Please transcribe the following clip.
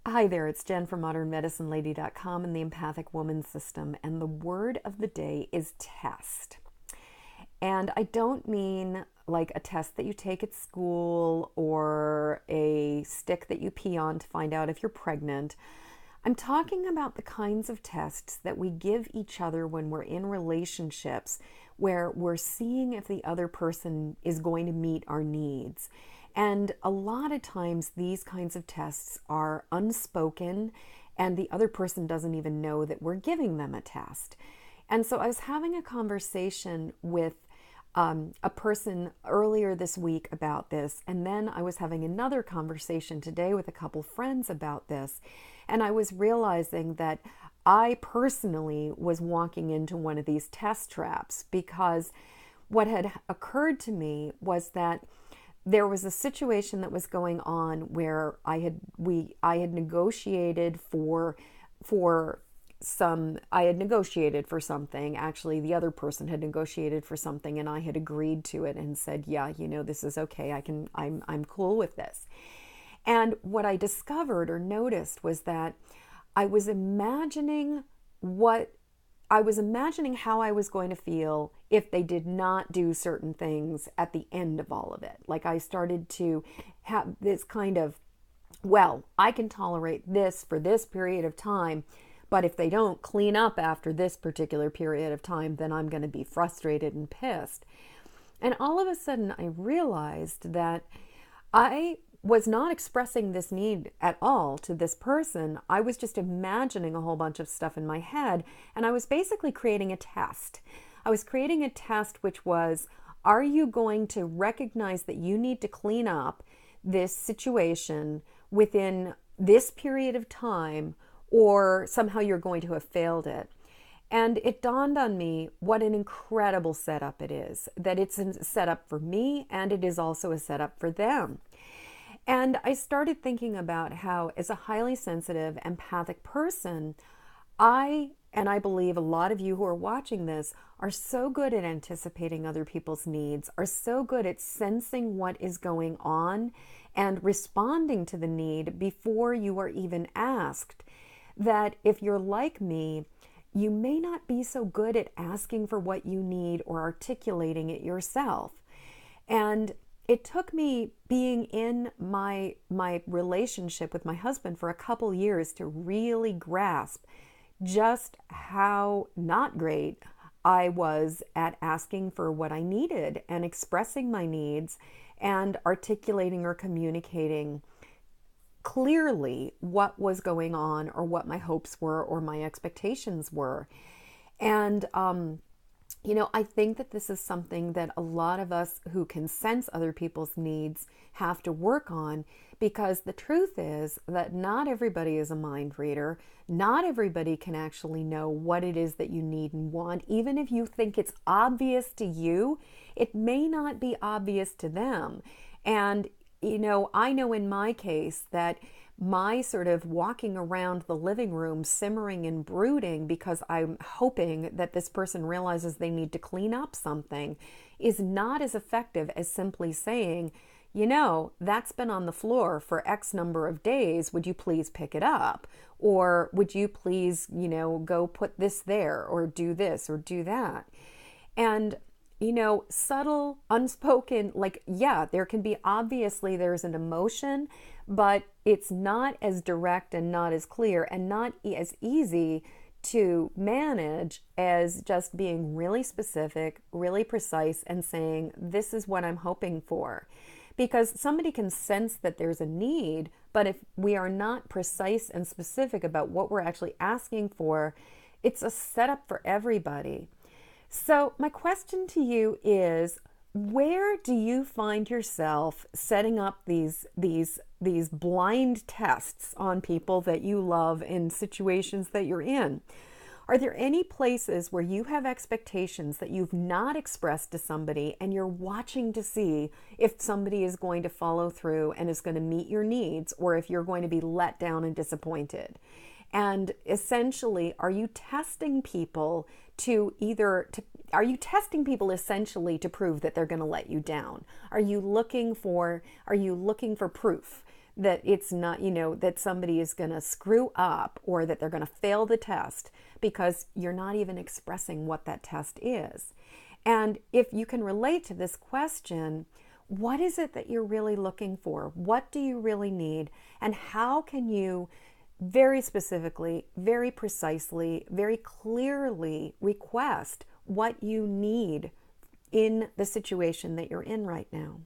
Hi there, it's Jen from modernmedicinelady.com and the Empathic Woman System, and the word of the day is test. And I don't mean like a test that you take at school or a stick that you pee on to find out if you're pregnant. I'm talking about the kinds of tests that we give each other when we're in relationships where we're seeing if the other person is going to meet our needs. And a lot of times these kinds of tests are unspoken and the other person doesn't even know that we're giving them a test. And so I was having a conversation with a person earlier this week about this, and then I was having another conversation today with a couple friends about this, and I was realizing that I personally was walking into one of these test traps because what had occurred to me was that there was a situation that was going on where I had negotiated I had negotiated for something. Actually, the other person had negotiated for something and I had agreed to it and said, yeah, this is okay. I'm cool with this. And what I discovered or noticed was that I was imagining how I was going to feel if they did not do certain things at the end of all of it. Like I started to have this kind of, well, I can tolerate this for this period of time, but if they don't clean up after this particular period of time, then I'm going to be frustrated and pissed. And all of a sudden I realized that I was not expressing this need at all to this person. I was just imagining a whole bunch of stuff in my head, and I was basically creating a test. I was creating a test which was, are you going to recognize that you need to clean up this situation within this period of time, or somehow you're going to have failed it? And it dawned on me what an incredible setup it is, that it's a setup for me and it is also a setup for them. And I started thinking about how, as a highly sensitive, empathic person, and I believe a lot of you who are watching this are so good at anticipating other people's needs, are so good at sensing what is going on and responding to the need before you are even asked, that if you're like me, you may not be so good at asking for what you need or articulating it yourself. And it took me being in my relationship with my husband for a couple years to really grasp just how not great I was at asking for what I needed and expressing my needs and articulating or communicating clearly what was going on or what my hopes were or my expectations were. And I think that this is something that a lot of us who can sense other people's needs have to work on, because the truth is that not everybody is a mind reader. Not everybody can actually know what it is that you need and want. Even if you think it's obvious to you, it may not be obvious to them. And, I know in my case that my sort of walking around the living room simmering and brooding because I'm hoping that this person realizes they need to clean up something is not as effective as simply saying, that's been on the floor for X number of days. Would you please pick it up? Or would you please, go put this there or do this or do that? And subtle, unspoken, there can be, obviously there's an emotion, but it's not as direct and not as clear and not as easy to manage as just being really specific, really precise, and saying, this is what I'm hoping for. Because somebody can sense that there's a need, but if we are not precise and specific about what we're actually asking for, it's a setup for everybody. So my question to you is, where do you find yourself setting up these blind tests on people that you love in situations that you're in? Are there any places where you have expectations that you've not expressed to somebody and you're watching to see if somebody is going to follow through and is going to meet your needs, or if you're going to be let down and disappointed? And essentially, are you testing people essentially to prove that they're going to let you down? Are you looking for proof that it's not, that somebody is going to screw up or that they're going to fail the test because you're not even expressing what that test is. And if you can relate to this question, what is it that you're really looking for? What do you really need? And how can you very specifically, very precisely, very clearly request what you need in the situation that you're in right now?